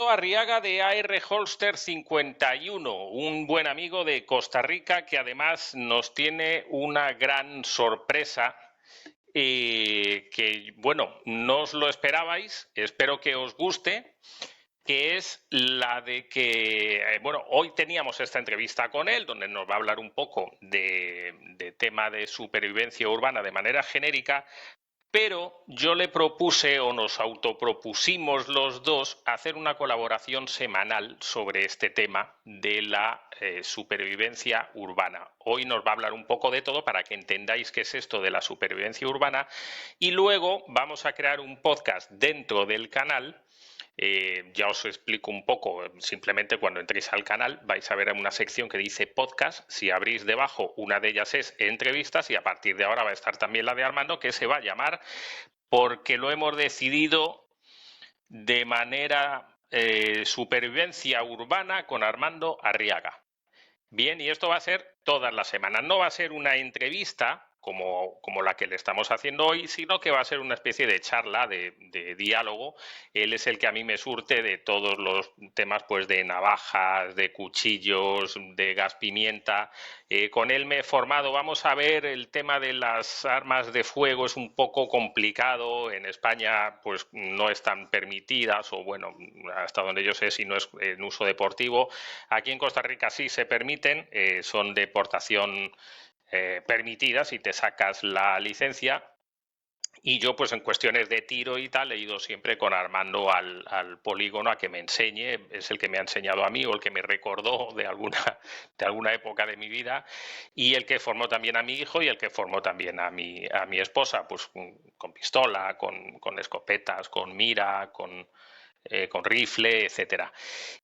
Arriaga de AR Holster 51, un buen amigo de Costa Rica que además nos tiene una gran sorpresa que, bueno, no os lo esperabais, espero que os guste, que es la de que, bueno, hoy teníamos esta entrevista con él, donde nos va a hablar un poco de tema de supervivencia urbana de manera genérica, pero yo le propuse o nos autopropusimos los dos hacer una colaboración semanal sobre este tema de la supervivencia urbana. Hoy nos va a hablar un poco de todo para que entendáis qué es esto de la supervivencia urbana y luego vamos a crear un podcast dentro del canal. Ya os explico un poco, simplemente cuando entréis al canal vais a ver una sección que dice podcast, si abrís debajo una de ellas es entrevistas y a partir de ahora va a estar también la de Armando que se va a llamar porque lo hemos decidido de manera supervivencia urbana con Armando Arriaga. Bien, y esto va a ser todas las semanas. No va a ser una entrevista como la que le estamos haciendo hoy, sino que va a ser una especie de charla, de diálogo. Él es el que a mí me surte de todos los temas pues de navajas, de cuchillos, de gas pimienta. Con él me he formado. Vamos a ver, el tema de las armas de fuego es un poco complicado. En España pues no están permitidas o bueno, hasta donde yo sé si no es en uso deportivo. Aquí en Costa Rica sí se permiten, son de portación permitidas y te sacas la licencia. Y yo, pues en cuestiones de tiro y tal, he ido siempre con Armando al polígono a que me enseñe. Es el que me ha enseñado a mí o el que me recordó de alguna época de mi vida. Y el que formó también a mi hijo y el que formó también a mi esposa, pues con pistola, con escopetas, con mira, con rifle, etcétera.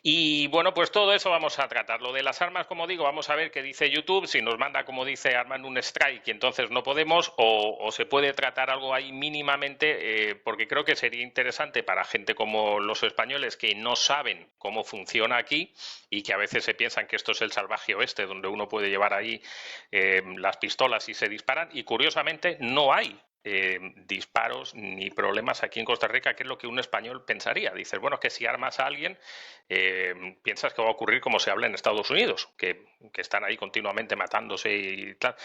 Y bueno, pues todo eso vamos a tratar. Lo de las armas, como digo, vamos a ver qué dice YouTube, si nos manda, como dice Armando, un strike y entonces no podemos, o se puede tratar algo ahí mínimamente, porque creo que sería interesante para gente como los españoles que no saben cómo funciona aquí y que a veces se piensan que esto es el salvaje oeste, donde uno puede llevar ahí las pistolas y se disparan, y curiosamente no hay disparos ni problemas aquí en Costa Rica, que es lo que un español pensaría. Dices, bueno, que si armas a alguien, piensas que va a ocurrir como se habla en Estados Unidos, que están ahí continuamente matándose y tal.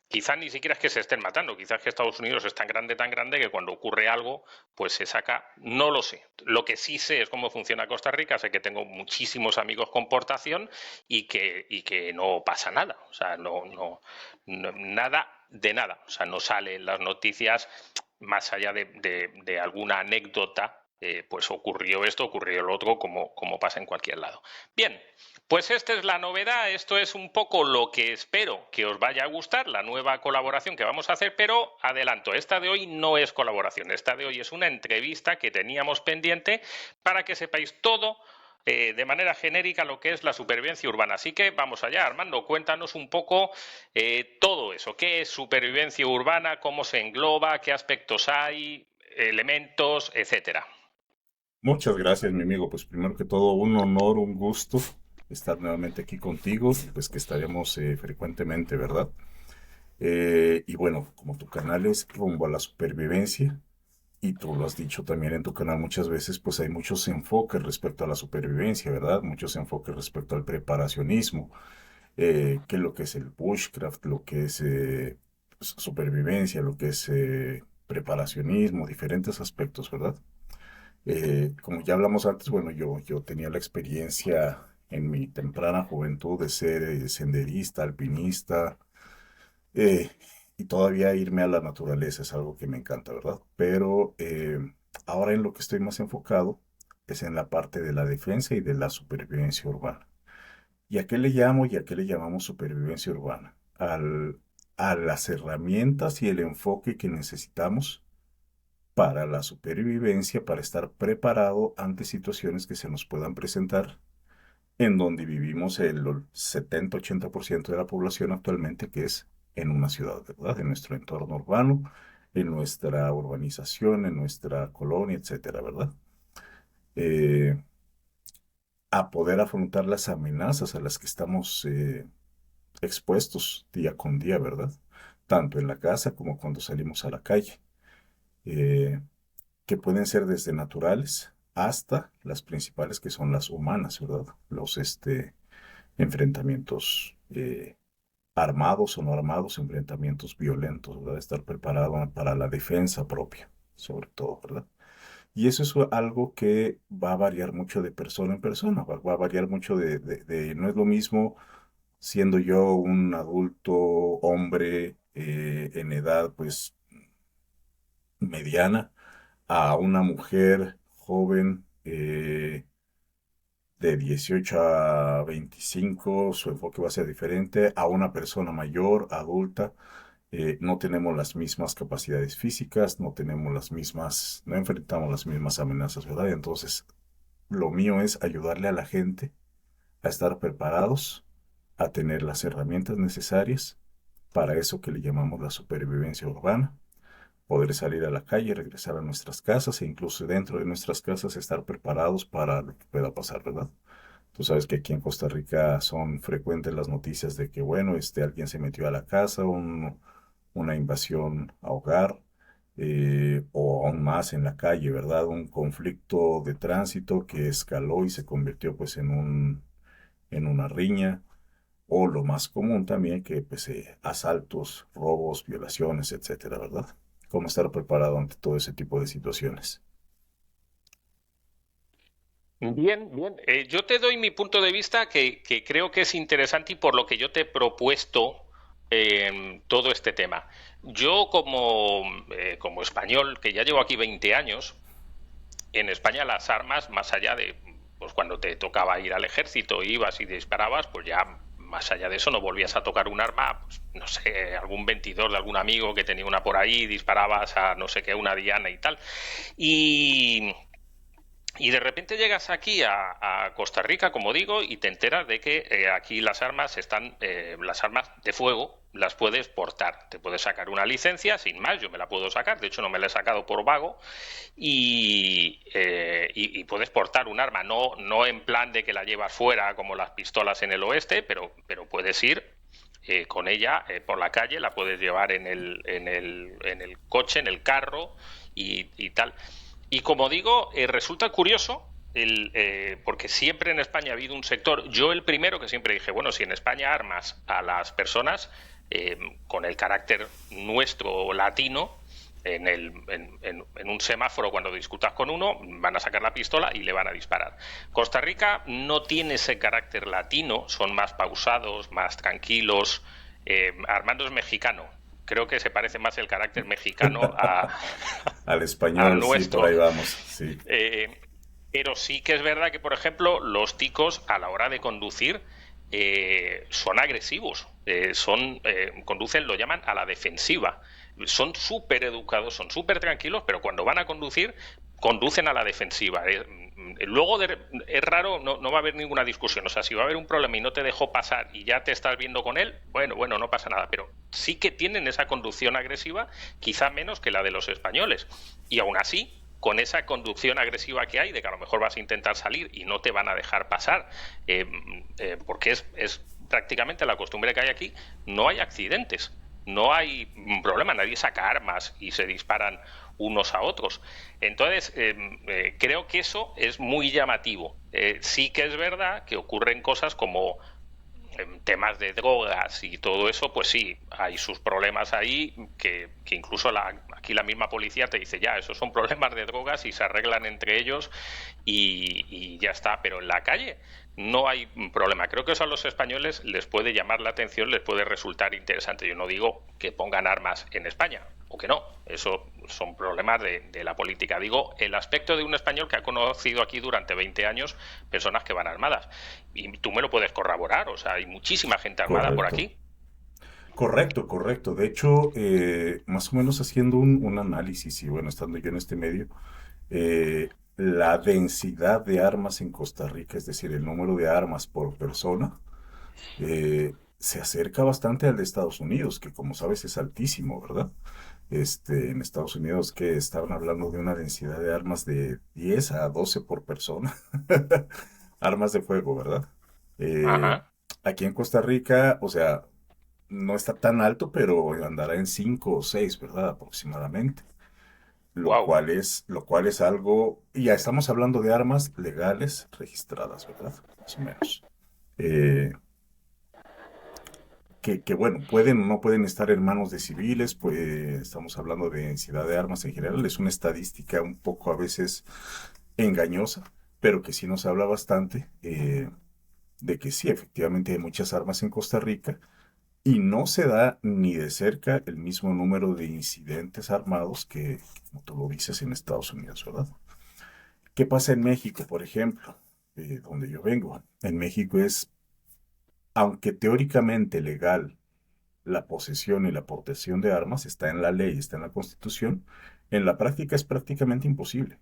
Quizá ni siquiera es que se estén matando, quizás que Estados Unidos es tan grande que cuando ocurre algo, pues se saca, no lo sé. Lo que sí sé es cómo funciona Costa Rica, sé que tengo muchísimos amigos con portación y que no pasa nada, o sea, nada de nada, o sea, no sale en las noticias más allá de alguna anécdota, pues ocurrió esto, ocurrió lo otro, como pasa en cualquier lado. Bien, pues esta es la novedad, esto es un poco lo que espero que os vaya a gustar, la nueva colaboración que vamos a hacer, pero adelanto, esta de hoy no es colaboración, esta de hoy es una entrevista que teníamos pendiente para que sepáis todo de manera genérica lo que es la supervivencia urbana. Así que vamos allá, Armando, cuéntanos un poco todo eso. ¿Qué es supervivencia urbana? ¿Cómo se engloba? ¿Qué aspectos hay? Elementos, etcétera. Muchas gracias, mi amigo. Pues primero que todo, un honor, un gusto estar nuevamente aquí contigo, pues que estaremos frecuentemente, ¿verdad? Y bueno, como tu canal es rumbo a la supervivencia, y tú lo has dicho también en tu canal muchas veces, pues hay muchos enfoques respecto a la supervivencia, ¿verdad? Muchos enfoques respecto al preparacionismo, qué es lo que es el bushcraft, lo que es supervivencia, lo que es preparacionismo, diferentes aspectos, ¿verdad? Como ya hablamos antes, bueno, yo tenía la experiencia en mi temprana juventud de ser senderista, alpinista, eh, y todavía irme a la naturaleza es algo que me encanta, ¿verdad? Pero ahora en lo que estoy más enfocado es en la parte de la defensa y de la supervivencia urbana. ¿Y a qué le llamo y a qué le llamamos supervivencia urbana? A las herramientas y el enfoque que necesitamos para la supervivencia, para estar preparado ante situaciones que se nos puedan presentar, en donde vivimos el 70-80% de la población actualmente, que es en una ciudad, ¿verdad? En nuestro entorno urbano, en nuestra urbanización, en nuestra colonia, etcétera, ¿verdad? Eh, a poder afrontar las amenazas a las que estamos expuestos día con día, ¿verdad? Tanto en la casa como cuando salimos a la calle. Eh, que pueden ser desde naturales hasta las principales que son las humanas, ¿verdad? Los enfrentamientos armados o no armados, enfrentamientos violentos, ¿verdad? Estar preparado para la defensa propia, sobre todo, ¿verdad? Y eso es algo que va a variar mucho de persona en persona, va a variar mucho no es lo mismo siendo yo un adulto hombre en edad pues mediana a una mujer joven de 18 a 25, su enfoque va a ser diferente, a una persona mayor, adulta. No tenemos las mismas capacidades físicas, no tenemos las mismas, no enfrentamos las mismas amenazas, ¿verdad? Entonces, lo mío es ayudarle a la gente a estar preparados, a tener las herramientas necesarias para eso que le llamamos la supervivencia urbana, poder salir a la calle, regresar a nuestras casas e incluso dentro de nuestras casas estar preparados para lo que pueda pasar, ¿verdad? Tú sabes que aquí en Costa Rica son frecuentes las noticias de que, bueno, alguien se metió a la casa, una invasión a hogar, o aún más en la calle, ¿verdad? Un conflicto de tránsito que escaló y se convirtió pues en una riña, o lo más común también que pues asaltos, robos, violaciones, etcétera, ¿verdad? ¿Cómo estar preparado ante todo ese tipo de situaciones? Bien, bien. Yo te doy mi punto de vista que creo que es interesante y por lo que yo te he propuesto todo este tema. Yo como español, que ya llevo aquí 20 años, en España las armas, más allá de pues cuando te tocaba ir al ejército, ibas y disparabas, pues ya más allá de eso no volvías a tocar un arma, pues, no sé, algún 22 de algún amigo que tenía una por ahí, disparabas a no sé qué, una diana y tal. Y, y de repente llegas aquí a Costa Rica, como digo, y te enteras de que aquí las armas de fuego las puedes portar. Te puedes sacar una licencia, sin más, yo me la puedo sacar, de hecho no me la he sacado por vago, y puedes portar un arma, no en plan de que la llevas fuera como las pistolas en el oeste, pero puedes ir con ella por la calle, la puedes llevar en el coche, en el carro y tal. Y como digo, resulta curioso, porque siempre en España ha habido un sector, yo el primero que siempre dije, bueno, si en España armas a las personas eh, con el carácter nuestro latino, en un semáforo cuando discutas con uno, van a sacar la pistola y le van a disparar. Costa Rica no tiene ese carácter latino, son más pausados, más tranquilos. Armando es mexicano, creo que se parece más el carácter mexicano Al al español, sí, por nuestro. ahí vamos, sí. Eh, pero sí que es verdad que, por ejemplo, los ticos a la hora de conducir son agresivos, conducen, lo llaman a la defensiva. Son súper educados, son súper tranquilos, pero cuando van a conducir, conducen a la defensiva. Luego es raro, no va a haber ninguna discusión. O sea, si va a haber un problema y no te dejó pasar y ya te estás viendo con él, bueno, no pasa nada. Pero sí que tienen esa conducción agresiva, quizá menos que la de los españoles. Y aún así, con esa conducción agresiva que hay, de que a lo mejor vas a intentar salir y no te van a dejar pasar, porque es prácticamente la costumbre que hay aquí, no hay accidentes, no hay problema, nadie saca armas y se disparan unos a otros. Entonces, creo que eso es muy llamativo. Sí que es verdad que ocurren cosas como en temas de drogas y todo eso, pues sí, hay sus problemas ahí que incluso aquí la misma policía te dice, ya, esos son problemas de drogas y se arreglan entre ellos y ya está. Pero en la calle no hay problema. Creo que eso a los españoles les puede llamar la atención, les puede resultar interesante. Yo no digo que pongan armas en España, o que no. Eso son problemas de la política. Digo, el aspecto de un español que ha conocido aquí durante 20 años personas que van armadas. Y tú me lo puedes corroborar, o sea, hay muchísima gente armada por Correcto. aquí. Correcto, correcto. De hecho, más o menos haciendo un análisis y bueno, estando yo en este medio, la densidad de armas en Costa Rica, es decir, el número de armas por persona, se acerca bastante al de Estados Unidos, que como sabes es altísimo, ¿verdad? En Estados Unidos que estaban hablando de una densidad de armas de 10 a 12 por persona. Armas de fuego, ¿verdad? Eh, Ajá. Aquí en Costa Rica, o sea, no está tan alto, pero andará en 5 o 6, ¿verdad? Aproximadamente. Wow. lo cual es algo, y ya estamos hablando de armas legales registradas, ¿verdad? Más o menos. Eh, que, bueno, pueden o no pueden estar en manos de civiles, pues estamos hablando de densidad de armas en general, es una estadística un poco a veces engañosa, pero que sí nos habla bastante de que sí, efectivamente hay muchas armas en Costa Rica y no se da ni de cerca el mismo número de incidentes armados que, como tú lo dices, en Estados Unidos, ¿verdad? ¿Qué pasa en México, por ejemplo? Donde yo vengo. En México es, aunque teóricamente legal, la posesión y la aportación de armas está en la ley, está en la Constitución, en la práctica es prácticamente imposible.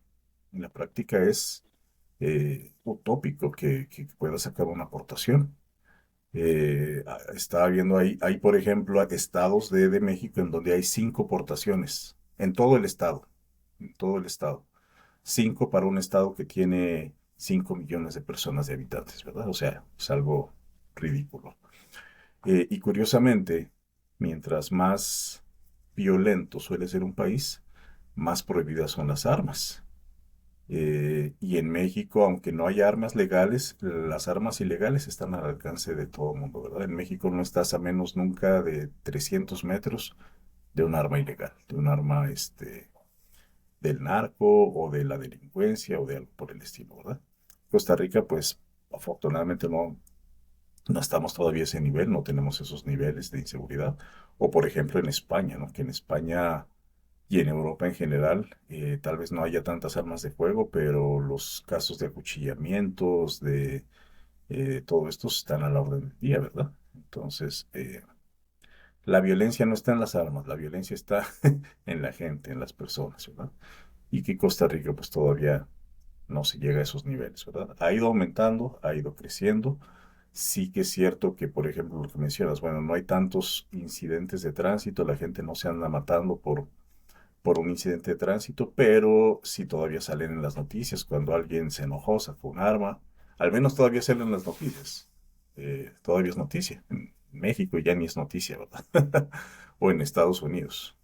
En la práctica es utópico que pueda sacar una aportación. Estaba viendo ahí, hay por ejemplo estados de México en donde hay 5 portaciones, en todo el estado, en todo el estado. 5 para un estado que tiene 5 millones de personas de habitantes, ¿verdad? O sea, es algo ridículo. Y curiosamente, mientras más violento suele ser un país, más prohibidas son las armas. Y en México, aunque no haya armas legales, las armas ilegales están al alcance de todo el mundo, ¿verdad? En México no estás a menos nunca de 300 metros de un arma ilegal, de un arma del narco o de la delincuencia o de algo por el estilo, ¿verdad? Costa Rica, pues afortunadamente no estamos todavía a ese nivel, no tenemos esos niveles de inseguridad. O por ejemplo en España, ¿no? Que en España y en Europa en general, tal vez no haya tantas armas de fuego, pero los casos de acuchillamientos, de todo esto están a la orden del día, ¿verdad? Entonces, la violencia no está en las armas, la violencia está en la gente, en las personas, ¿verdad? Y que Costa Rica pues todavía no se llega a esos niveles, ¿verdad? Ha ido aumentando, ha ido creciendo. Sí que es cierto que, por ejemplo, lo que mencionas, bueno, no hay tantos incidentes de tránsito, la gente no se anda matando por un incidente de tránsito, pero sí todavía salen en las noticias cuando alguien se enojó, sacó un arma, al menos todavía salen en las noticias. Todavía es noticia. En México ya ni es noticia, ¿verdad? O en Estados Unidos.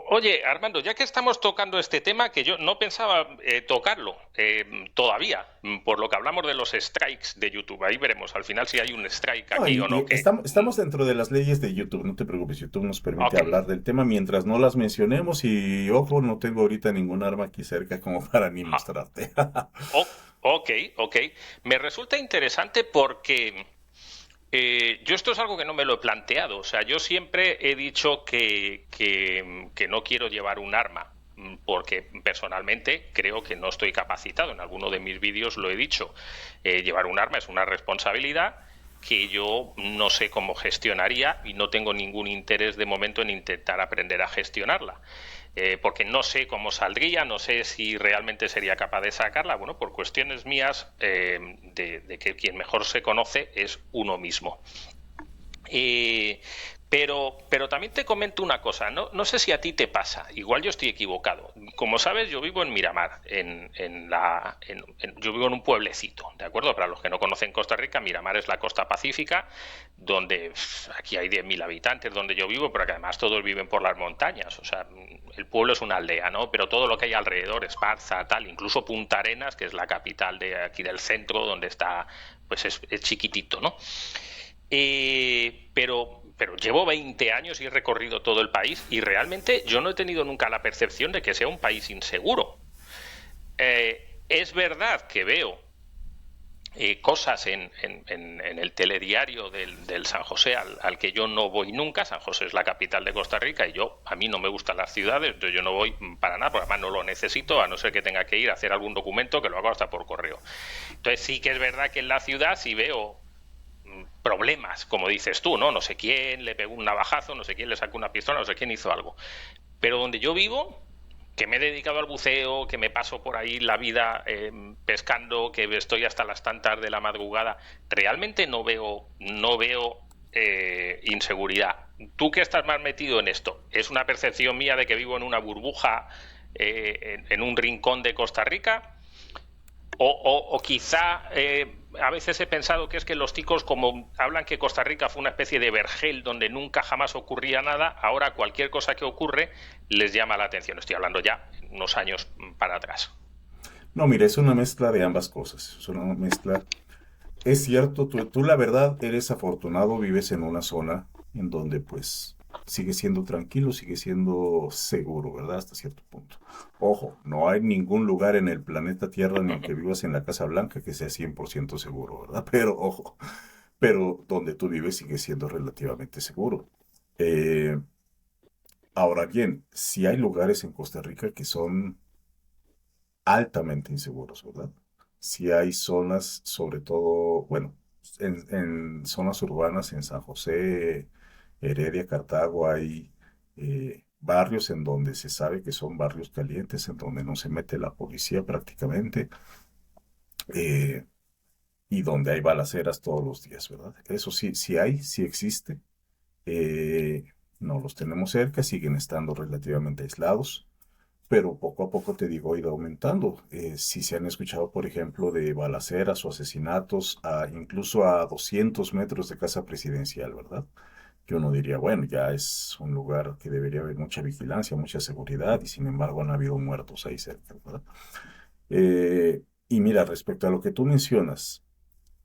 Oye, Armando, ya que estamos tocando este tema, que yo no pensaba tocarlo todavía, por lo que hablamos de los strikes de YouTube, ahí veremos al final si hay un strike No, aquí o no, y estamos dentro de las leyes de YouTube, no te preocupes, YouTube nos permite ok, hablar del tema mientras no las mencionemos y ojo, no tengo ahorita ningún arma aquí cerca como para ni ja, mostrarte. ok, ok. Me resulta interesante porque yo esto es algo que no me lo he planteado. O sea, yo siempre he dicho que no quiero llevar un arma, porque personalmente creo que no estoy capacitado. En alguno de mis vídeos lo he dicho. Llevar un arma es una responsabilidad que yo no sé cómo gestionaría y no tengo ningún interés de momento en intentar aprender a gestionarla. Porque no sé cómo saldría, no sé si realmente sería capaz de sacarla, bueno, por cuestiones mías de que quien mejor se conoce es uno mismo. Eh, pero también te comento una cosa, no sé si a ti te pasa, igual yo estoy equivocado. Como sabes, yo vivo en Miramar, yo vivo en un pueblecito, ¿de acuerdo? Para los que no conocen Costa Rica, Miramar es la costa pacífica, donde aquí hay 10.000 habitantes, donde yo vivo, pero que además todos viven por las montañas, o sea, el pueblo es una aldea, ¿no? Pero todo lo que hay alrededor, Esparza, tal, incluso Punta Arenas, que es la capital de aquí del centro, donde está, pues es chiquitito, ¿no? Pero llevo 20 años y he recorrido todo el país y realmente yo no he tenido nunca la percepción de que sea un país inseguro. Es verdad que veo cosas en el telediario del San José al que yo no voy nunca. San José es la capital de Costa Rica y a mí no me gustan las ciudades, entonces yo no voy para nada, porque además no lo necesito, a no ser que tenga que ir a hacer algún documento que lo hago hasta por correo. Entonces sí que es verdad que en la ciudad sí veo problemas, como dices tú, ¿no? No sé quién le pegó un navajazo, no sé quién le sacó una pistola, no sé quién hizo algo. Pero donde yo vivo, que me he dedicado al buceo, que me paso por ahí la vida pescando, que estoy hasta las tantas de la madrugada, realmente no veo inseguridad. Tú que estás más metido en esto, ¿es una percepción mía de que vivo en una burbuja en un rincón de Costa Rica? O quizá a veces he pensado que es que los ticos, como hablan que Costa Rica fue una especie de vergel donde nunca jamás ocurría nada, ahora cualquier cosa que ocurre les llama la atención. Estoy hablando ya unos años para atrás. No, mira, es una mezcla de ambas cosas. Es una mezcla. Es cierto, tú la verdad eres afortunado, vives en una zona en donde pues sigue siendo tranquilo, sigue siendo seguro, ¿verdad? Hasta cierto punto. Ojo, no hay ningún lugar en el planeta Tierra ni aunque vivas en la Casa Blanca que sea 100% seguro, ¿verdad? Pero ojo, pero donde tú vives sigue siendo relativamente seguro. Eh, Ahora bien, si hay lugares en Costa Rica que son altamente inseguros, ¿verdad? Si hay zonas, sobre todo, bueno, en zonas urbanas, en San José, Heredia, Cartago, hay barrios en donde se sabe que son barrios calientes, en donde no se mete la policía prácticamente, eh, y donde hay balaceras todos los días, ¿verdad? Eso sí, sí hay, sí existe. eh, no los tenemos cerca, siguen estando relativamente aislados, pero poco a poco, te digo, ha ido aumentando. Si se han escuchado, por ejemplo, de balaceras o asesinatos, incluso a 200 metros de casa presidencial, ¿verdad? Que uno diría, bueno, ya es un lugar que debería haber mucha vigilancia, mucha seguridad, y sin embargo han habido muertos ahí cerca, ¿verdad? Y mira, respecto a lo que tú mencionas,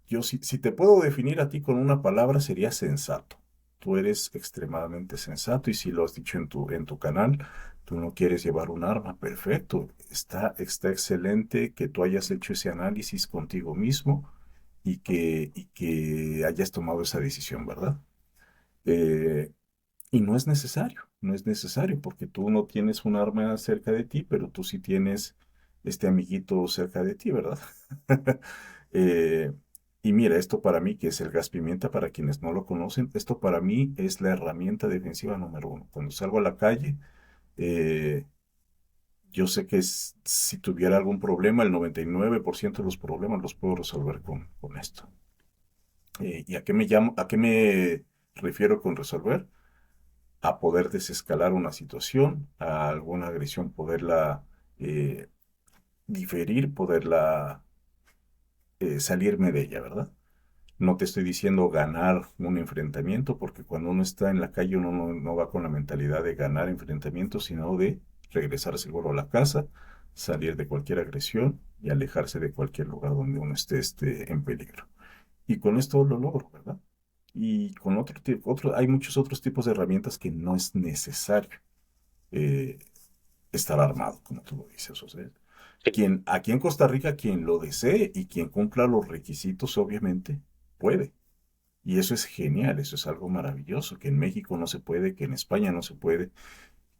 yo si te puedo definir a ti con una palabra sería sensato. Tú eres extremadamente sensato y si lo has dicho en tu canal, tú no quieres llevar un arma, perfecto. Está excelente que tú hayas hecho ese análisis contigo mismo y que hayas tomado esa decisión, ¿verdad? Eh, y no es necesario, no es necesario porque tú no tienes un arma cerca de ti, pero tú sí tienes este amiguito cerca de ti, ¿verdad? Eh, y mira, esto para mí, que es el gas pimienta, para quienes no lo conocen, esto para mí es la herramienta defensiva número uno. Cuando salgo a la calle, eh, yo sé que si tuviera algún problema, el 99% de los problemas los puedo resolver con esto. ¿Y a qué me llamo, a qué me refiero con resolver? A poder desescalar una situación, a alguna agresión, poderla eh, diferir, poderla salirme de ella, ¿verdad? No te estoy diciendo ganar un enfrentamiento, porque cuando uno está en la calle uno no va con la mentalidad de ganar enfrentamientos, sino de regresar seguro a la casa, salir de cualquier agresión y alejarse de cualquier lugar donde uno esté en peligro. Y con esto lo logro, ¿verdad? Y con hay muchos otros tipos de herramientas que no es necesario eh, estar armado, como tú lo dices. O sea, aquí en Costa Rica, quien lo desee y quien cumpla los requisitos, obviamente, puede. Y eso es genial, eso es algo maravilloso, que en México no se puede, que en España no se puede,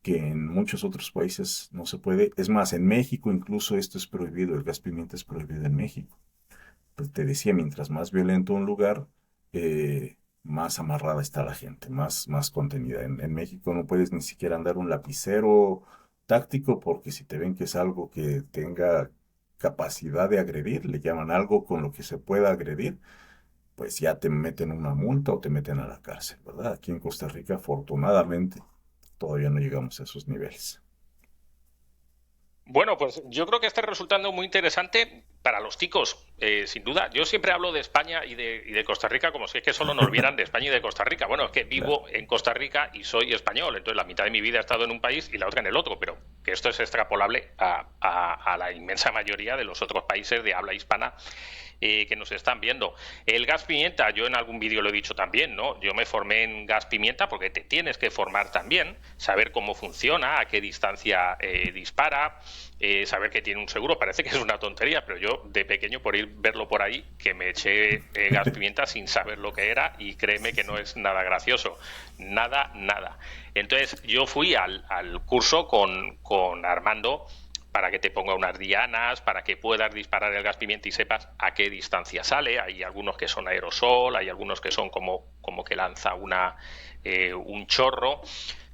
que en muchos otros países no se puede. Es más, en México incluso esto es prohibido, el gas pimienta es prohibido en México. Pues te decía, mientras más violento un lugar, más amarrada está la gente, más contenida. En México no puedes ni siquiera andar un lapicero táctico porque si te ven que es algo que tenga capacidad de agredir, le llaman algo con lo que se pueda agredir, pues ya te meten una multa o te meten a la cárcel, ¿verdad? Aquí en Costa Rica, afortunadamente, todavía no llegamos a esos niveles. Bueno, pues yo creo que está resultando muy interesante para los ticos, sin duda. Yo siempre hablo de España y de Costa Rica como si es que solo nos vieran de España y de Costa Rica. Bueno, es que Claro. vivo en Costa Rica y soy español, entonces la mitad de mi vida he estado en un país y la otra en el otro, pero que esto es extrapolable a la inmensa mayoría de los otros países de habla hispana que nos están viendo. El gas pimienta, yo en algún vídeo lo he dicho también, ¿no? Yo me formé en gas pimienta porque te tienes que formar también, saber cómo funciona, a qué distancia dispara, saber que tiene un seguro. Parece que es una tontería, pero yo de pequeño por ir verlo por ahí, que me eché gas pimienta sin saber lo que era y créeme que no es nada gracioso. Nada, nada. Entonces yo fui al curso con Armando para que te ponga unas dianas, para que puedas disparar el gas pimienta y sepas a qué distancia sale. Hay algunos que son aerosol, hay algunos que son como que lanza un chorro,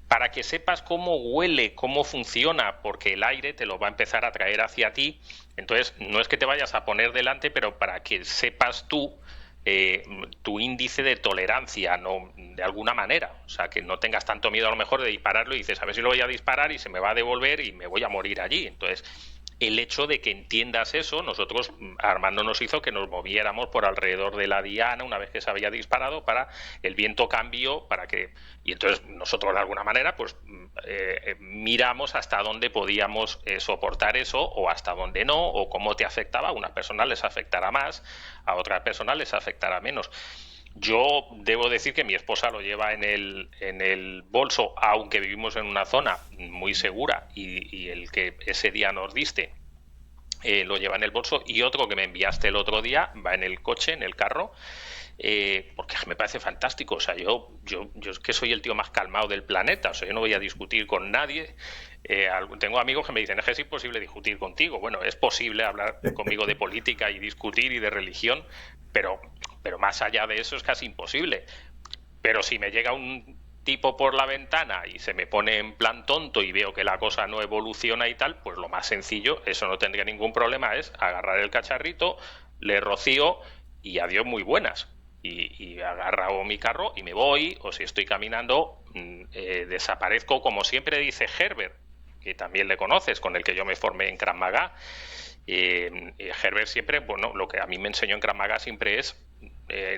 para que sepas cómo huele, cómo funciona, porque el aire te lo va a empezar a traer hacia ti. Entonces, no es que te vayas a poner delante, pero para que sepas tú tu índice de tolerancia, no, de alguna manera. O sea, que no tengas tanto miedo a lo mejor de dispararlo y dices, a ver si lo voy a disparar y se me va a devolver y me voy a morir allí. Entonces, el hecho de que entiendas eso, nosotros, Armando nos hizo que nos moviéramos por alrededor de la diana una vez que se había disparado para el viento cambio, para que, y entonces nosotros de alguna manera pues miramos hasta dónde podíamos soportar eso o hasta dónde no, o cómo te afectaba. A unas personas les afectará más, a otras personas les afectará menos. Yo debo decir que mi esposa lo lleva en el bolso, aunque vivimos en una zona muy segura y el que ese día nos diste lo lleva en el bolso, y otro que me enviaste el otro día va en el coche, en el carro, porque me parece fantástico. O sea, yo es que soy el tío más calmado del planeta, o sea, yo no voy a discutir con nadie. Tengo amigos que me dicen, es que es imposible discutir contigo. Bueno, es posible hablar conmigo de política y discutir y de religión, pero, pero más allá de eso es casi imposible. Pero si me llega un tipo por la ventana y se me pone en plan tonto y veo que la cosa no evoluciona y tal, pues lo más sencillo, eso no tendría ningún problema, es agarrar el cacharrito, le rocío y adiós muy buenas. Y agarro mi carro y me voy, o si estoy caminando, desaparezco, como siempre dice Herbert, que también le conoces, con el que yo me formé en Krav Maga. Herbert siempre, bueno, lo que a mí me enseñó en Krav Maga siempre es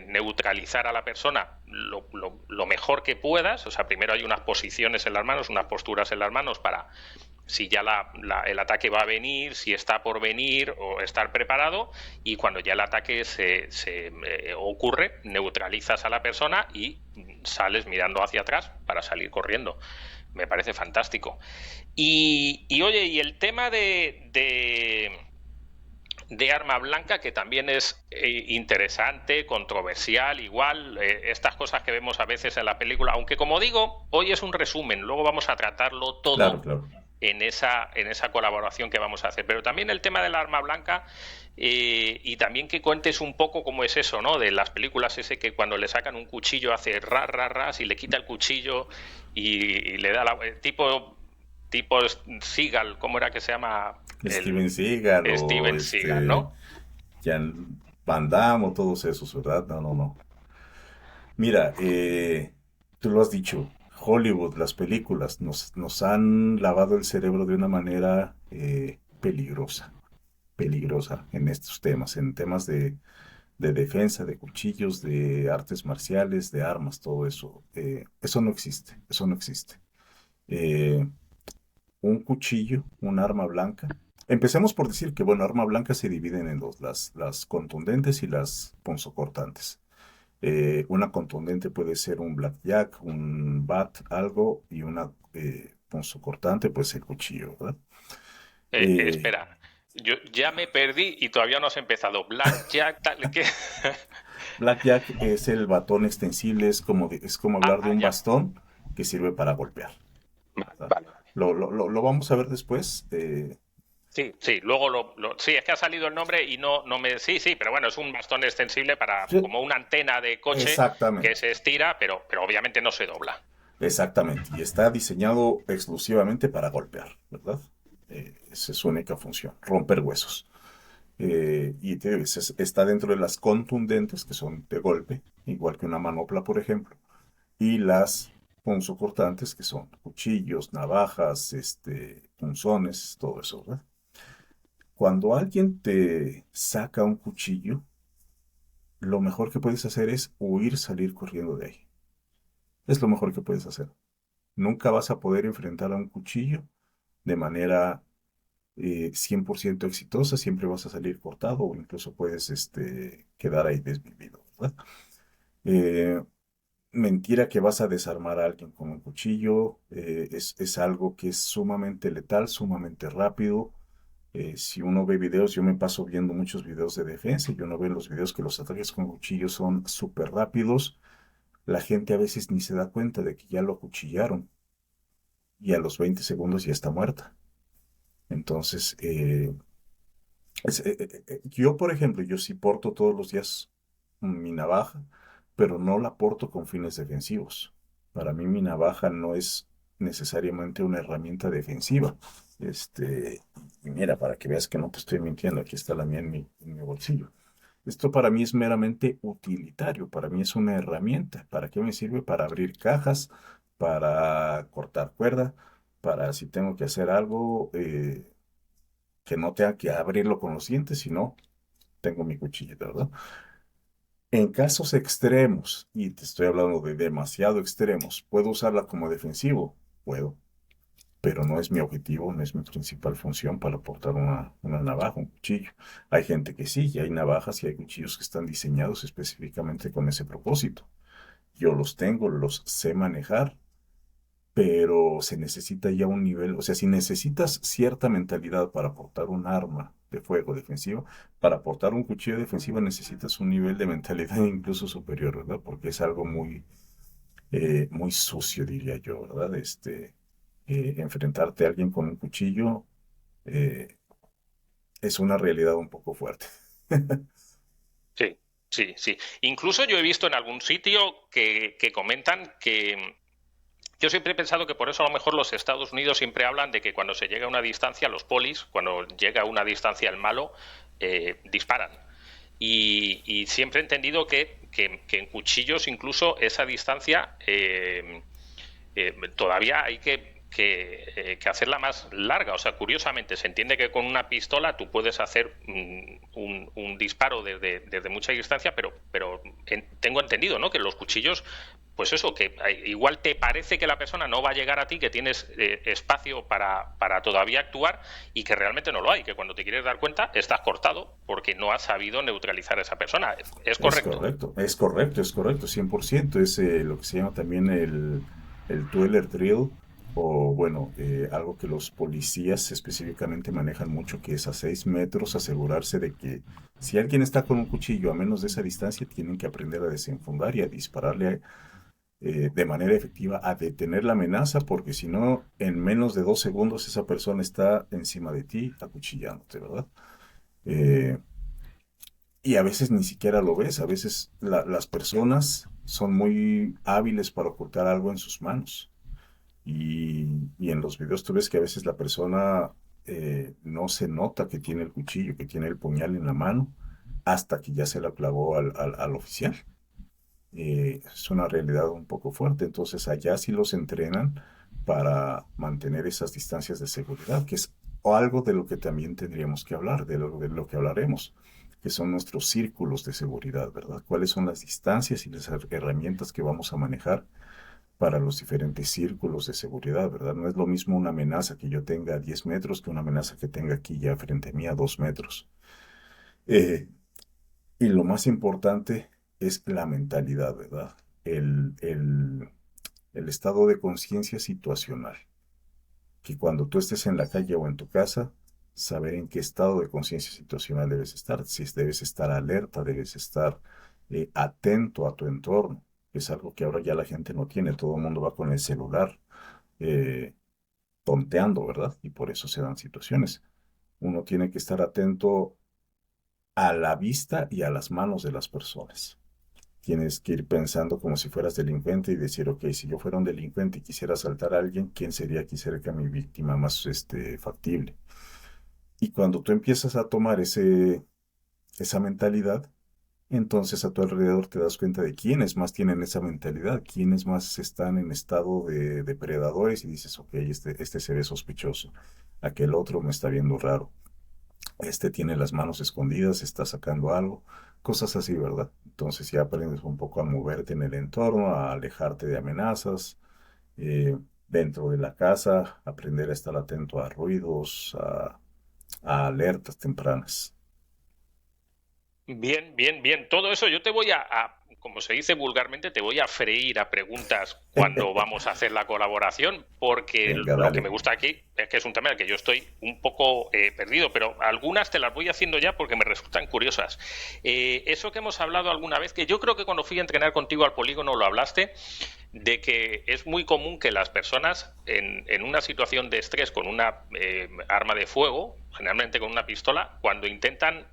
neutralizar a la persona lo mejor que puedas. O sea, primero hay unas posiciones en las manos, unas posturas en las manos para si ya el ataque va a venir, si está por venir o estar preparado, y cuando ya el ataque se ocurre, neutralizas a la persona y sales mirando hacia atrás para salir corriendo. Me parece fantástico. Y oye, y el tema de arma blanca, que también es interesante, controversial, igual, estas cosas que vemos a veces en la película, aunque como digo, hoy es un resumen, luego vamos a tratarlo Claro, todo claro. en esa colaboración que vamos a hacer. Pero también el tema del arma blanca, y también que cuentes un poco cómo es eso, ¿no? De las películas ese que cuando le sacan un cuchillo hace ras, ras, ras y le quita el cuchillo y le da la... tipo Seagal, ¿cómo era que se llama? Steven El Seagal o Steven Seagal, ¿no? Jan Van Damme o todos esos, ¿verdad? No, no, no. Mira, tú lo has dicho, Hollywood, las películas nos han lavado el cerebro de una manera peligrosa, peligrosa en estos temas, en temas de defensa, de cuchillos, de artes marciales, de armas, todo eso. Eso no existe, eso no existe. Eh, un cuchillo, un arma blanca. Empecemos por decir que, bueno, arma blanca se dividen en dos, las contundentes y las punzocortantes. Una contundente puede ser un blackjack, un bat, algo, y una punzocortante puede ser cuchillo, ¿verdad? Eh, Espera, yo ya me perdí y todavía no has empezado. Blackjack, tal, ¿qué? blackjack es el batón extensible, es como hablar de Ah, un ya. bastón que sirve para golpear, Vale, ¿verdad? vale. Lo vamos a ver después. Sí, sí, luego sí, es que ha salido el nombre y no me. Sí, sí, pero bueno, es un bastón extensible para, Sí, como una antena de coche que exactamente. se estira, pero obviamente no se dobla. Exactamente, y está diseñado exclusivamente para golpear, ¿verdad? Esa es su única función, romper huesos. Y te digo, está dentro de las contundentes, que son de golpe, igual que una manopla, por ejemplo, y las punzocortantes, que son cuchillos, navajas, punzones, todo eso, ¿verdad? Cuando alguien te saca un cuchillo, lo mejor que puedes hacer es huir, salir corriendo de ahí. Es lo mejor que puedes hacer. Nunca vas a poder enfrentar a un cuchillo de manera 100% exitosa, siempre vas a salir cortado o incluso puedes quedar ahí desvivido, ¿verdad? Eh, mentira que vas a desarmar a alguien con un cuchillo, es algo que es sumamente letal, sumamente rápido. Si uno ve videos, yo me paso viendo muchos videos de defensa y uno ve en los videos que los ataques con cuchillos son súper rápidos. La gente a veces ni se da cuenta de que ya lo acuchillaron y a los 20 segundos ya está muerta. Entonces, yo, por ejemplo, yo sí porto todos los días mi navaja, pero no la porto con fines defensivos. Para mí mi navaja no es necesariamente una herramienta defensiva. Y mira, para que veas que no te estoy mintiendo, aquí está la mía en mi bolsillo. Esto para mí es meramente utilitario, para mí es una herramienta. ¿Para qué me sirve? Para abrir cajas, para cortar cuerda, para si tengo que hacer algo, que no tenga que abrirlo con los dientes, sino tengo mi cuchillita, ¿verdad? En casos extremos, y te estoy hablando de demasiado extremos, ¿puedo usarla como defensivo? Puedo, pero no es mi objetivo, no es mi principal función para portar una navaja, un cuchillo. Hay gente que sí, y hay navajas y hay cuchillos que están diseñados específicamente con ese propósito. Yo los tengo, los sé manejar, pero se necesita ya un nivel, o sea, si necesitas cierta mentalidad para portar un arma de fuego defensiva, para portar un cuchillo defensivo necesitas un nivel de mentalidad incluso superior, ¿verdad? Porque es algo muy sucio, diría yo, ¿verdad? Enfrentarte a alguien con un cuchillo eh, es una realidad un poco fuerte. Sí, sí, sí. Incluso yo he visto en algún sitio que comentan que yo siempre he pensado que por eso a lo mejor los Estados Unidos siempre hablan de que cuando se llega a una distancia, los polis, cuando llega a una distancia el malo, disparan. Y siempre he entendido que en cuchillos incluso esa distancia todavía hay que hacerla más larga. O sea, curiosamente, se entiende que con una pistola tú puedes hacer un disparo desde mucha distancia, pero tengo entendido, ¿no? Que los cuchillos, pues eso, que igual te parece que la persona no va a llegar a ti, que tienes espacio para todavía actuar y que realmente no lo hay, que cuando te quieres dar cuenta estás cortado porque no has sabido neutralizar a esa persona. ¿Es Es correcto? correcto, es correcto, es correcto, 100%. Es lo que se llama también el Tueller Drill, o bueno, algo que los policías específicamente manejan mucho, que es a 6 metros asegurarse de que si alguien está con un cuchillo a menos de esa distancia, tienen que aprender a desenfundar y a dispararle de manera efectiva, a detener la amenaza, porque si no, en menos de 2 segundos esa persona está encima de ti acuchillándote, ¿verdad? Eh, y a veces ni siquiera lo ves, a veces las personas son muy hábiles para ocultar algo en sus manos. Y en los videos tú ves que a veces la persona no se nota que tiene el cuchillo, que tiene el puñal en la mano, hasta que ya se la clavó al oficial. Es una realidad un poco fuerte. Entonces allá sí los entrenan para mantener esas distancias de seguridad, que es algo de lo que también tendríamos que hablar, de lo que hablaremos, que son nuestros círculos de seguridad, ¿verdad? ¿Cuáles son las distancias y las herramientas que vamos a manejar para los diferentes círculos de seguridad, ¿verdad? No es lo mismo una amenaza que yo tenga a 10 metros que una amenaza que tenga aquí ya frente a mí a 2 metros. Eh, y lo más importante es la mentalidad, ¿verdad? El estado de conciencia situacional. Que cuando tú estés en la calle o en tu casa, saber en qué estado de conciencia situacional debes estar. Si debes estar alerta, debes estar atento a tu entorno. Es algo que ahora ya la gente no tiene. Todo el mundo va con el celular eh, tonteando, ¿verdad? Y por eso se dan situaciones. Uno tiene que estar atento a la vista y a las manos de las personas. Tienes que ir pensando como si fueras delincuente y decir, ok, si yo fuera un delincuente y quisiera asaltar a alguien, ¿quién sería aquí cerca mi víctima más factible? Y cuando tú empiezas a tomar esa mentalidad, entonces a tu alrededor te das cuenta de quiénes más tienen esa mentalidad, quiénes más están en estado de depredadores y dices, ok, este se ve sospechoso, aquel otro me está viendo raro, este tiene las manos escondidas, está sacando algo, cosas así, ¿verdad? Entonces ya aprendes un poco a moverte en el entorno, a alejarte de amenazas, dentro de la casa, aprender a estar atento a ruidos, a alertas tempranas. Bien, bien, bien. Todo eso yo te voy como se dice vulgarmente, te voy a freír a preguntas cuando vamos a hacer la colaboración, porque Venga, lo que dale. me gusta aquí es que es un tema en el que yo estoy un poco perdido, pero algunas te las voy haciendo ya porque me resultan curiosas. Eso que hemos hablado alguna vez, que yo creo que cuando fui a entrenar contigo al polígono lo hablaste, de que es muy común que las personas en una situación de estrés con una arma de fuego, generalmente con una pistola, cuando intentan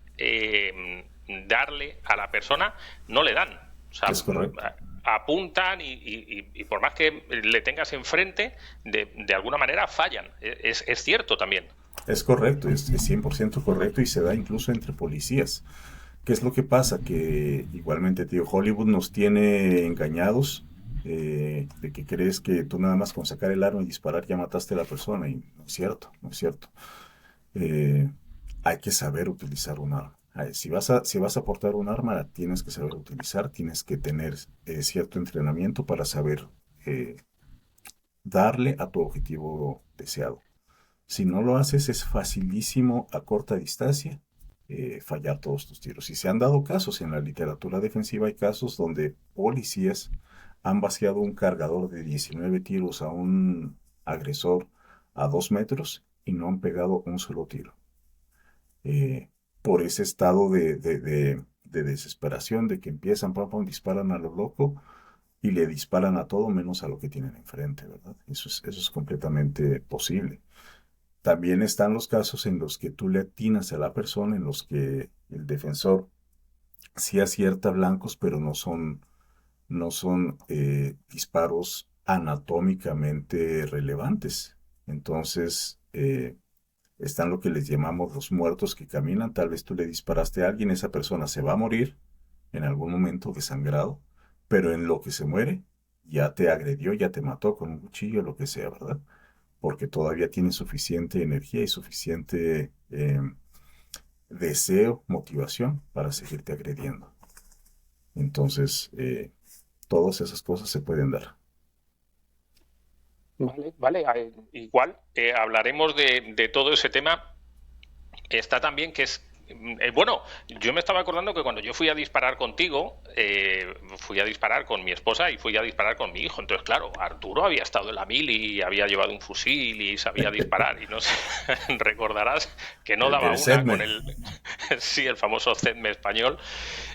darle a la persona, no le dan. O sea, Es correcto. apuntan y por más que le tengas enfrente, de alguna manera fallan. Es cierto también. Es correcto, es 100% correcto y se da incluso entre policías. ¿Qué es lo que pasa? Que igualmente, tío, Hollywood nos tiene engañados de que crees que tú nada más con sacar el arma y disparar ya mataste a la persona y no es cierto, no es cierto. hay que saber utilizar un arma. Si vas a portar un arma, la tienes que saber utilizar, tienes que tener cierto entrenamiento para saber eh, darle a tu objetivo deseado. Si no lo haces, es facilísimo a corta distancia fallar todos tus tiros. Y se han dado casos en la literatura defensiva, hay casos donde policías han vaciado un cargador de 19 tiros a un agresor a 2 metros y no han pegado un solo tiro. Por ese estado de desesperación, de que empiezan, pam, pam, disparan a lo loco y le disparan a todo menos a lo que tienen enfrente, ¿verdad? Eso es completamente posible. También están los casos en los que tú le atinas a la persona, en los que el defensor sí acierta blancos, pero no son disparos anatómicamente relevantes. Entonces, están lo que les llamamos los muertos que caminan. Tal vez tú le disparaste a alguien, esa persona se va a morir en algún momento desangrado, pero en lo que se muere, ya te agredió, ya te mató con un cuchillo, lo que sea, ¿verdad? Porque todavía tiene suficiente energía y suficiente deseo, motivación para seguirte agrediendo. Entonces, todas esas cosas se pueden dar. Vale, vale. Igual hablaremos de todo ese tema. Está también que es... bueno, yo me estaba acordando que cuando yo fui a disparar contigo, fui a disparar con mi esposa y fui a disparar con mi hijo. Entonces, claro, Arturo había estado en la mili y había llevado un fusil y sabía disparar. Y no sé, recordarás que no daba El una con SEDME. el... sí, el famoso CEDME español.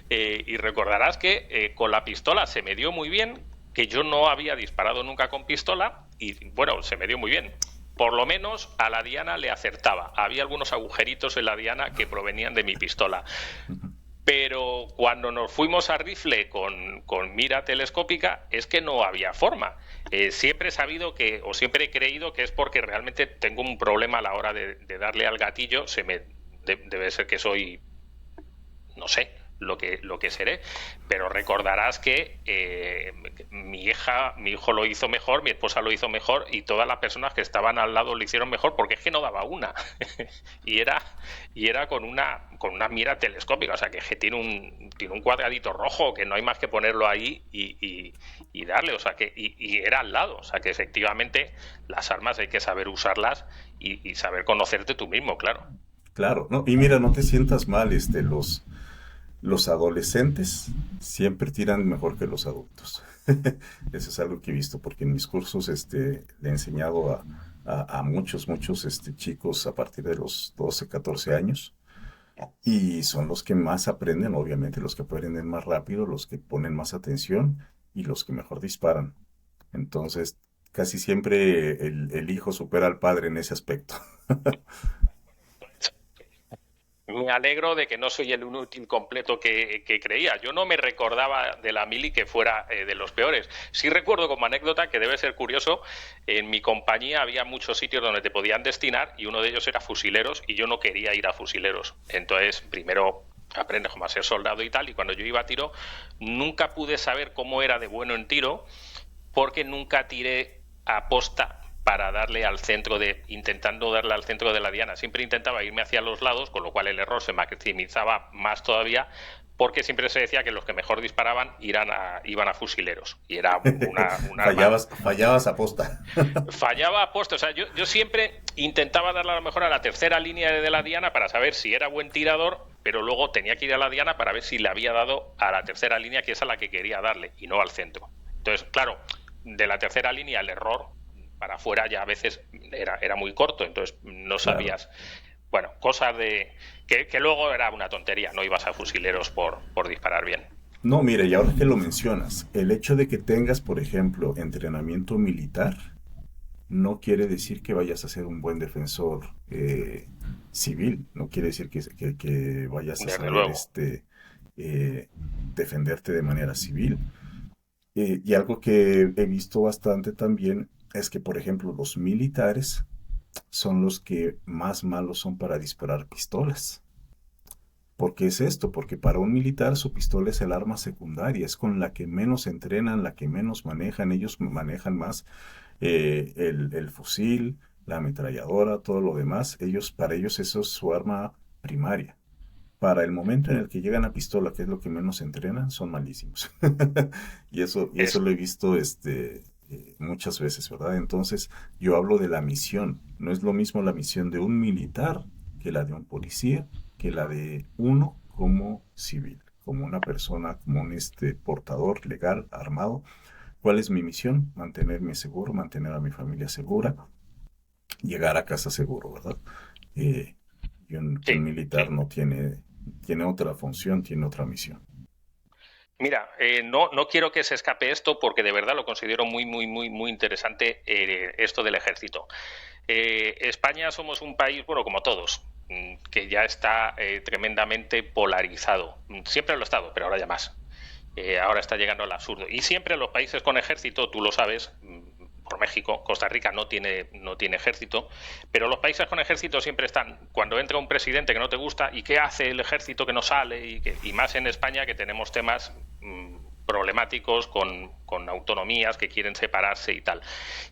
Y recordarás que con la pistola se me dio muy bien, que yo no había disparado nunca con pistola y bueno, se me dio muy bien. Por lo menos a la diana le acertaba. Había algunos agujeritos en la diana que provenían de mi pistola. Pero cuando nos fuimos a rifle con mira telescópica, es que no había forma. Siempre he sabido que, o siempre he creído que es porque realmente tengo un problema a la hora de darle al gatillo. Debe ser que soy, no sé, lo que seré, pero recordarás que mi hijo lo hizo mejor, mi esposa lo hizo mejor y todas las personas que estaban al lado lo hicieron mejor porque es que no daba una y era con una mira telescópica, o sea que tiene un cuadradito rojo que no hay más que ponerlo ahí y darle, o sea que y era al lado, o sea que efectivamente las armas hay que saber usarlas y saber conocerte tú mismo, claro. Claro, no, y mira, no te sientas mal, los adolescentes siempre tiran mejor que los adultos. Eso es algo que he visto, porque en mis cursos le he enseñado a muchos chicos a partir de los 12, 14 años, y son los que más aprenden, obviamente, los que aprenden más rápido, los que ponen más atención y los que mejor disparan. Entonces, casi siempre el hijo supera al padre en ese aspecto. Me alegro de que no soy el inútil completo que creía. Yo no me recordaba de la mili que fuera de los peores. Sí recuerdo como anécdota que debe ser curioso, en mi compañía había muchos sitios donde te podían destinar y uno de ellos era fusileros y yo no quería ir a fusileros. Entonces, primero aprendes cómo a ser soldado y tal, y cuando yo iba a tiro nunca pude saber cómo era de bueno en tiro porque nunca tiré a posta para darle al centro intentando darle al centro de la diana. Siempre intentaba irme hacia los lados, con lo cual el error se maximizaba más todavía, porque siempre se decía que los que mejor disparaban iban a fusileros. Y era un arma. Fallabas aposta. Fallaba a posta. O sea, yo siempre intentaba darle a lo mejor a la tercera línea de la diana para saber si era buen tirador, pero luego tenía que ir a la diana para ver si le había dado a la tercera línea, que es a la que quería darle, y no al centro. Entonces, claro, de la tercera línea el error para afuera ya a veces era muy corto, entonces no Claro. sabías. Bueno, cosas de que luego era una tontería, no ibas a fusileros por disparar bien. No, mire, y ahora que lo mencionas, el hecho de que tengas, por ejemplo, entrenamiento militar, no quiere decir que vayas a ser un buen defensor civil, no quiere decir que vayas a Desde saber luego. eh, defenderte de manera civil. Y algo que he visto bastante también es que, por ejemplo, los militares son los que más malos son para disparar pistolas. ¿Por qué es esto? Porque para un militar su pistola es el arma secundaria, es con la que menos entrenan, la que menos manejan. Ellos manejan más el fusil, la ametralladora, todo lo demás. Para ellos eso es su arma primaria. Para el momento en el que llegan a pistola, que es lo que menos entrenan, son malísimos. Y eso Es, lo he visto muchas veces, ¿verdad? Entonces, yo hablo de la misión. No es lo mismo la misión de un militar que la de un policía, que la de uno como civil, como una persona, como un portador legal, armado. ¿Cuál es mi misión? Mantenerme seguro, mantener a mi familia segura, llegar a casa seguro, ¿verdad? Eh, y un sí, militar sí. no tiene otra función, tiene otra misión. Mira, no quiero que se escape esto porque de verdad lo considero muy, muy, muy, muy interesante esto del ejército. España somos un país, bueno, como todos, que ya está tremendamente polarizado. Siempre lo ha estado, pero ahora ya más. Ahora está llegando al absurdo. Y siempre los países con ejército, tú lo sabes, por México, Costa Rica no tiene ejército, pero los países con ejército siempre están, cuando entra un presidente que no te gusta, ¿y qué hace el ejército que no sale? Y más en España, que tenemos temas problemáticos con autonomías que quieren separarse y tal.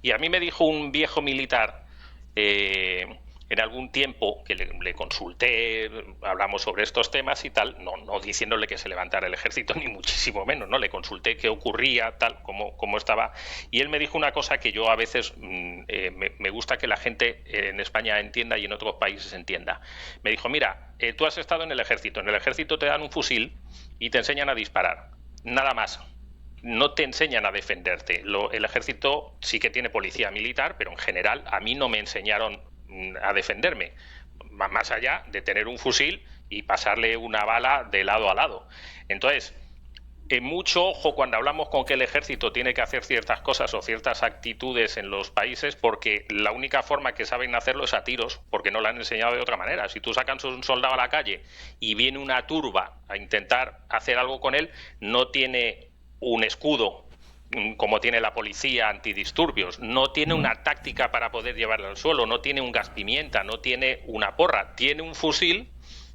Y a mí me dijo un viejo militar, en algún tiempo que le consulté, hablamos sobre estos temas y tal, no diciéndole que se levantara el ejército, ni muchísimo menos, ¿no? Le consulté qué ocurría, tal, cómo estaba, y él me dijo una cosa que yo a veces me gusta que la gente en España entienda y en otros países entienda. Me dijo, mira, tú has estado en el ejército te dan un fusil y te enseñan a disparar, nada más. No te enseñan a defenderte. El ejército sí que tiene policía militar, pero en general a mí no me enseñaron a defenderme, más allá de tener un fusil y pasarle una bala de lado a lado. Entonces, mucho ojo cuando hablamos con que el ejército tiene que hacer ciertas cosas o ciertas actitudes en los países, porque la única forma que saben hacerlo es a tiros, porque no lo han enseñado de otra manera. Si tú sacas un soldado a la calle y viene una turba a intentar hacer algo con él, no tiene un escudo como tiene la policía antidisturbios, no tiene No, una táctica para poder llevarlo al suelo, no tiene un gas pimienta, no tiene una porra, tiene un fusil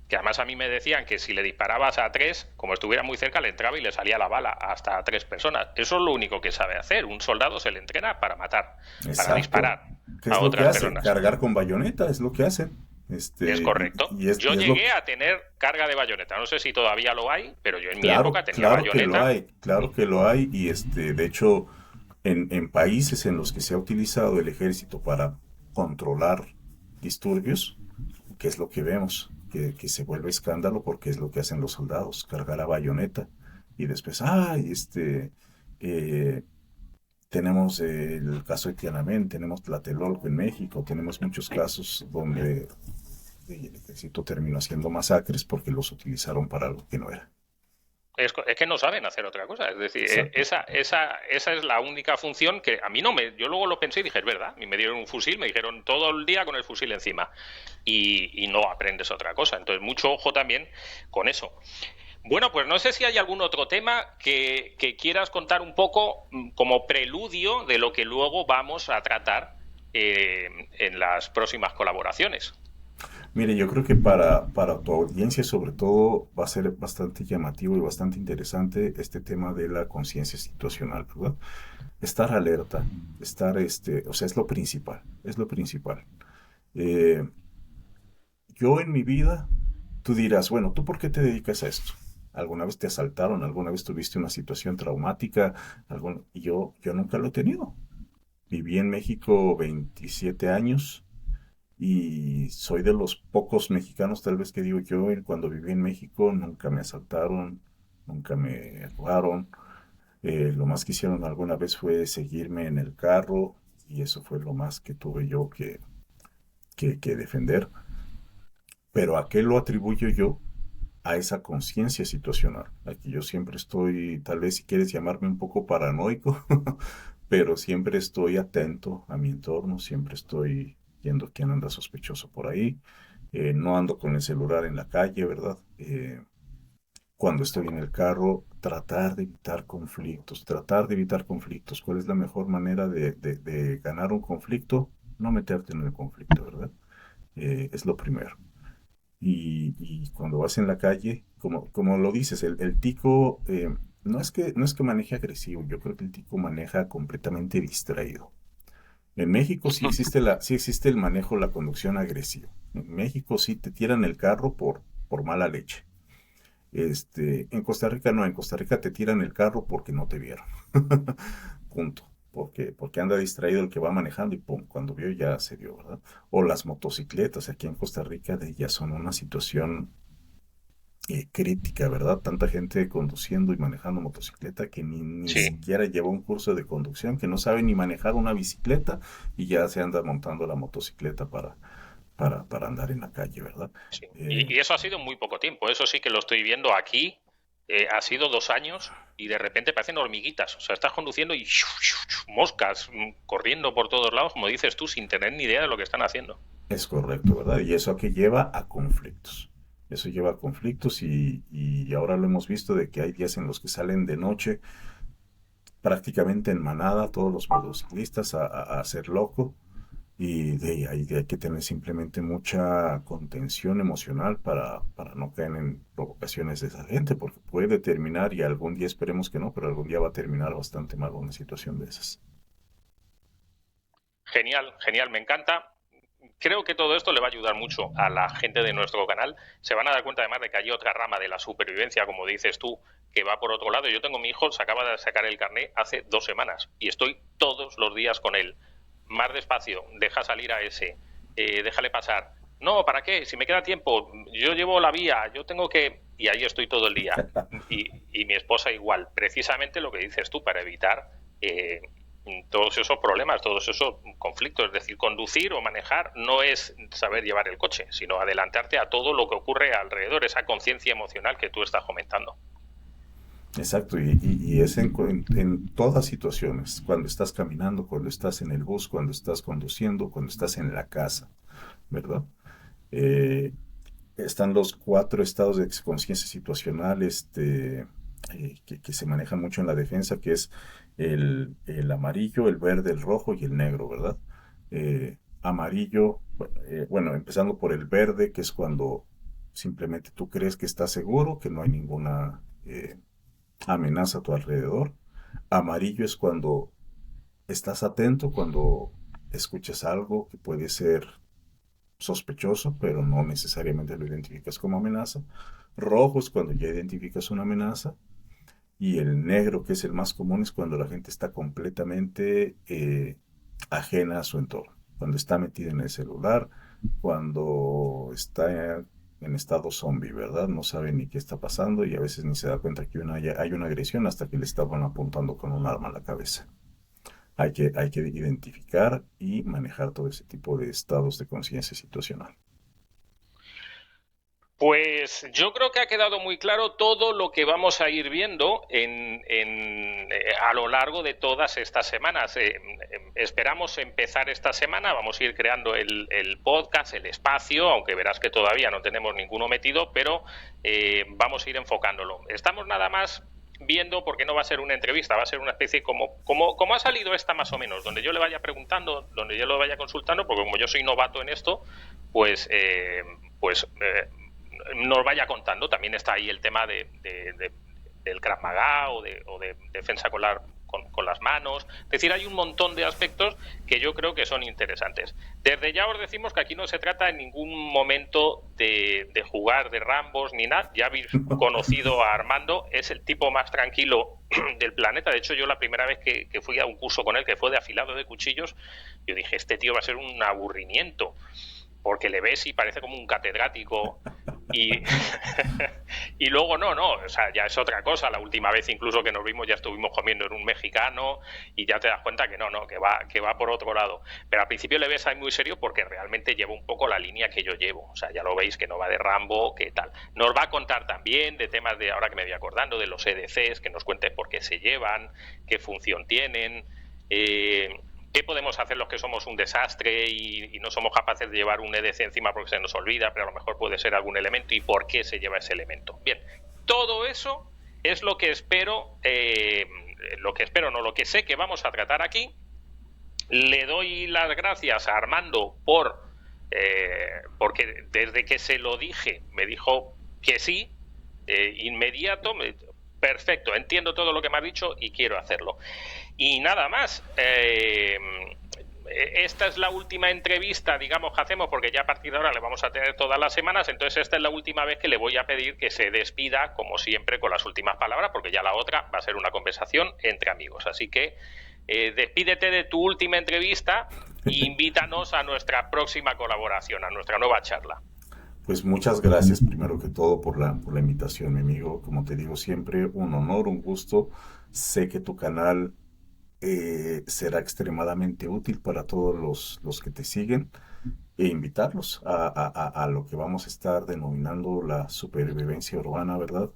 que además a mí me decían que si le disparabas a tres, como estuviera muy cerca, le entraba y le salía la bala hasta a tres personas. Eso es lo único que sabe hacer. Un soldado se le entrena para matar, para exacto. disparar ¿Qué a es lo que otras hace? personas. Cargar con bayoneta es lo que hacen. Es Y, correcto. y es, Yo y es lo llegué que, a tener carga de bayoneta. No sé si todavía lo hay, pero yo en mi claro, época tenía claro que lo bayoneta. hay, claro que lo hay. Y de hecho, en países en los que se ha utilizado el ejército para controlar disturbios, ¿qué es lo que vemos? Que se vuelve escándalo porque es lo que hacen los soldados, cargar a bayoneta. Y después, eh, tenemos el caso de Tiananmen, tenemos Tlatelolco en México, tenemos muchos casos donde el ejército terminó haciendo masacres porque los utilizaron para algo que no era. Es que no saben hacer otra cosa. Es decir, Exacto. esa es la única función que a mí no me. Yo luego lo pensé y dije, es verdad. Y me dieron un fusil, me dijeron todo el día con el fusil encima. Y no aprendes otra cosa. Entonces, mucho ojo también con eso. Bueno, pues no sé si hay algún otro tema que quieras contar un poco como preludio de lo que luego vamos a tratar en las próximas colaboraciones. Mire, yo creo que para tu audiencia sobre todo va a ser bastante llamativo y bastante interesante este tema de la conciencia situacional, ¿verdad? Estar alerta, o sea, es lo principal, es lo principal. Eh, yo en mi vida, tú dirás, bueno, ¿tú por qué te dedicas a esto? ¿Alguna vez te asaltaron? ¿Alguna vez tuviste una situación traumática? Y yo nunca lo he tenido. Viví en México 27 años y soy de los pocos mexicanos, tal vez que digo yo, cuando viví en México nunca me asaltaron, nunca me robaron. Lo más que hicieron alguna vez fue seguirme en el carro y eso fue lo más que tuve yo que defender. Pero ¿a qué lo atribuyo yo? A esa conciencia situacional. Aquí yo siempre estoy, tal vez si quieres llamarme un poco paranoico, pero siempre estoy atento a mi entorno, siempre estoy viendo quién anda sospechoso por ahí. No ando con el celular en la calle, ¿verdad? Cuando estoy en el carro, tratar de evitar conflictos, tratar de evitar conflictos. ¿Cuál es la mejor manera de ganar un conflicto? No meterte en el conflicto, ¿verdad? Es lo primero. Y cuando vas en la calle, como lo dices, el tico no es que maneje agresivo, yo creo que el tico maneja completamente distraído. En México sí existe el manejo, la conducción agresiva. En México sí te tiran el carro por mala leche. En Costa Rica no, en Costa Rica te tiran el carro porque no te vieron. Punto. Porque anda distraído el que va manejando y pum, cuando vio ya se vio, ¿verdad? O las motocicletas aquí en Costa Rica ya son una situación crítica, ¿verdad? Tanta gente conduciendo y manejando motocicleta que ni Sí, siquiera lleva un curso de conducción, que no sabe ni manejar una bicicleta y ya se anda montando la motocicleta para andar en la calle, ¿verdad? sí. Eh, Y eso ha sido muy poco tiempo. Eso sí que lo estoy viendo aquí. Ha sido 2 años y de repente parecen hormiguitas. O sea, estás conduciendo y moscas corriendo por todos lados, como dices tú, sin tener ni idea de lo que están haciendo. es correcto, ¿verdad? Y eso que lleva a conflictos. Eso lleva a conflictos y ahora lo hemos visto de que hay días en los que salen de noche prácticamente en manada todos los motociclistas a hacer loco. Y de ahí hay que tener simplemente mucha contención emocional para no caer en provocaciones de esa gente, porque puede terminar, y algún día esperemos que no, pero algún día va a terminar bastante mal una situación de esas. Genial, genial, me encanta. Creo que todo esto le va a ayudar mucho a la gente de nuestro canal. Se van a dar cuenta además de que hay otra rama de la supervivencia, como dices tú, que va por otro lado. Yo tengo mi hijo, se acaba de sacar el carné hace 2 semanas y estoy todos los días con él. Más despacio, deja salir a ese, déjale pasar. No, ¿para qué? Si me queda tiempo, yo llevo la vía, yo tengo que... Y ahí estoy todo el día. Y mi esposa igual. Precisamente lo que dices tú, para evitar todos esos problemas, todos esos conflictos. Es decir, conducir o manejar no es saber llevar el coche, sino adelantarte a todo lo que ocurre alrededor, esa conciencia emocional que tú estás comentando. Exacto, y es en todas situaciones, cuando estás caminando, cuando estás en el bus, cuando estás conduciendo, cuando estás en la casa, ¿verdad? Eh, Están los cuatro estados de conciencia situacional que se manejan mucho en la defensa, que es el amarillo, el verde, el rojo y el negro, ¿verdad? Amarillo, bueno, empezando por el verde, que es cuando simplemente tú crees que estás seguro, que no hay ninguna amenaza a tu alrededor. Amarillo es cuando estás atento, cuando escuchas algo que puede ser sospechoso, pero no necesariamente lo identificas como amenaza. Rojo es cuando ya identificas una amenaza. Y el negro, que es el más común, es cuando la gente está completamente ajena a su entorno. Cuando está metida en el celular, cuando está en estado zombie, ¿verdad? No sabe ni qué está pasando y a veces ni se da cuenta que hay una agresión hasta que le estaban apuntando con un arma a la cabeza. Hay que identificar y manejar todo ese tipo de estados de conciencia situacional. Pues yo creo que ha quedado muy claro todo lo que vamos a ir viendo a lo largo de todas estas semanas. Esperamos empezar esta semana, vamos a ir creando el podcast, el espacio, aunque verás que todavía no tenemos ninguno metido, pero vamos a ir enfocándolo. Estamos nada más viendo, porque no va a ser una entrevista, va a ser una especie como ha salido esta más o menos, donde yo le vaya preguntando, donde yo lo vaya consultando, porque como yo soy novato en esto, pues... pues nos vaya contando. También está ahí el tema del Krav Maga o de defensa con las manos. Es decir, hay un montón de aspectos que yo creo que son interesantes. Desde ya os decimos que aquí no se trata en ningún momento de jugar de Rambos ni nada. Ya habéis conocido a Armando, es el tipo más tranquilo del planeta. De hecho, yo la primera vez que fui a un curso con él, que fue de afilado de cuchillos, yo dije, este tío va a ser un aburrimiento, porque le ves y parece como un catedrático y, y luego no, o sea, ya es otra cosa. La última vez incluso que nos vimos ya estuvimos comiendo en un mexicano y ya te das cuenta que no, que va por otro lado. Pero al principio le ves ahí muy serio porque realmente lleva un poco la línea que yo llevo. O sea, ya lo veis que no va de Rambo, que tal. Nos va a contar también de temas de, ahora que me voy acordando, de los EDCs, que nos cuente por qué se llevan, qué función tienen, qué podemos hacer los que somos un desastre y no somos capaces de llevar un EDC encima porque se nos olvida, pero a lo mejor puede ser algún elemento y por qué se lleva ese elemento. Bien, todo eso es lo que espero, no, lo que sé que vamos a tratar aquí. Le doy las gracias a Armando porque desde que se lo dije me dijo que sí, inmediato, perfecto, entiendo todo lo que me ha dicho y quiero hacerlo. Y nada más. esta es la última entrevista, digamos, que hacemos, porque ya a partir de ahora le vamos a tener todas las semanas, entonces esta es la última vez que le voy a pedir que se despida, como siempre, con las últimas palabras, porque ya la otra va a ser una conversación entre amigos. Así que despídete de tu última entrevista e invítanos a nuestra próxima colaboración, a nuestra nueva charla. Pues muchas gracias primero que todo por la invitación, mi amigo. Como te digo siempre, un honor, un gusto. Sé que tu canal será extremadamente útil para todos los que te siguen e invitarlos a lo que vamos a estar denominando la supervivencia urbana, ¿verdad?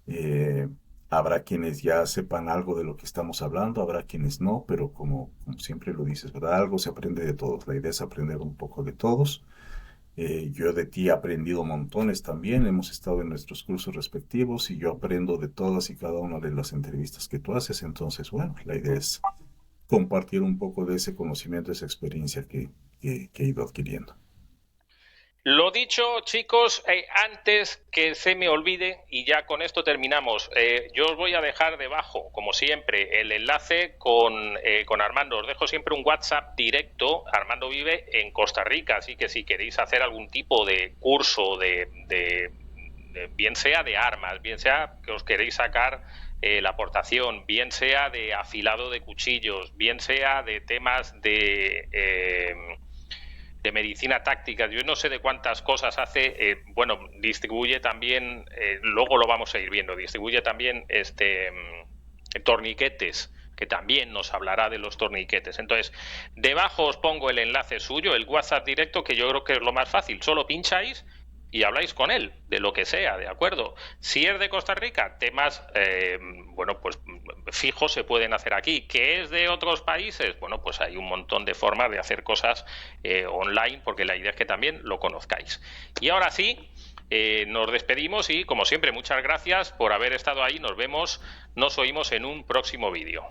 Eh, Habrá quienes ya sepan algo de lo que estamos hablando, habrá quienes no, pero como siempre lo dices, ¿verdad? Algo se aprende de todos. La idea es aprender un poco de todos. Yo de ti he aprendido montones también, hemos estado en nuestros cursos respectivos y yo aprendo de todas y cada una de las entrevistas que tú haces. Entonces, bueno, la idea es compartir un poco de ese conocimiento, esa experiencia que he ido adquiriendo. Lo dicho, chicos, antes que se me olvide, y ya con esto terminamos, yo os voy a dejar debajo, como siempre, el enlace con Armando. Os dejo siempre un WhatsApp directo. Armando vive en Costa Rica, así que si queréis hacer algún tipo de curso, bien sea de armas, bien sea que os queréis sacar la aportación, bien sea de afilado de cuchillos, bien sea de temas de medicina táctica, yo no sé de cuántas cosas hace, bueno, distribuye también, luego lo vamos a ir viendo, distribuye también torniquetes, que también nos hablará de los torniquetes. Entonces, debajo os pongo el enlace suyo, el WhatsApp directo, que yo creo que es lo más fácil, solo pincháis y habláis con él, de lo que sea, ¿de acuerdo? Si es de Costa Rica, temas, bueno, pues fijos se pueden hacer aquí. ¿Que es de otros países? Bueno, pues hay un montón de formas de hacer cosas online, porque la idea es que también lo conozcáis. Y ahora sí, nos despedimos y, como siempre, muchas gracias por haber estado ahí. Nos vemos, nos oímos en un próximo vídeo.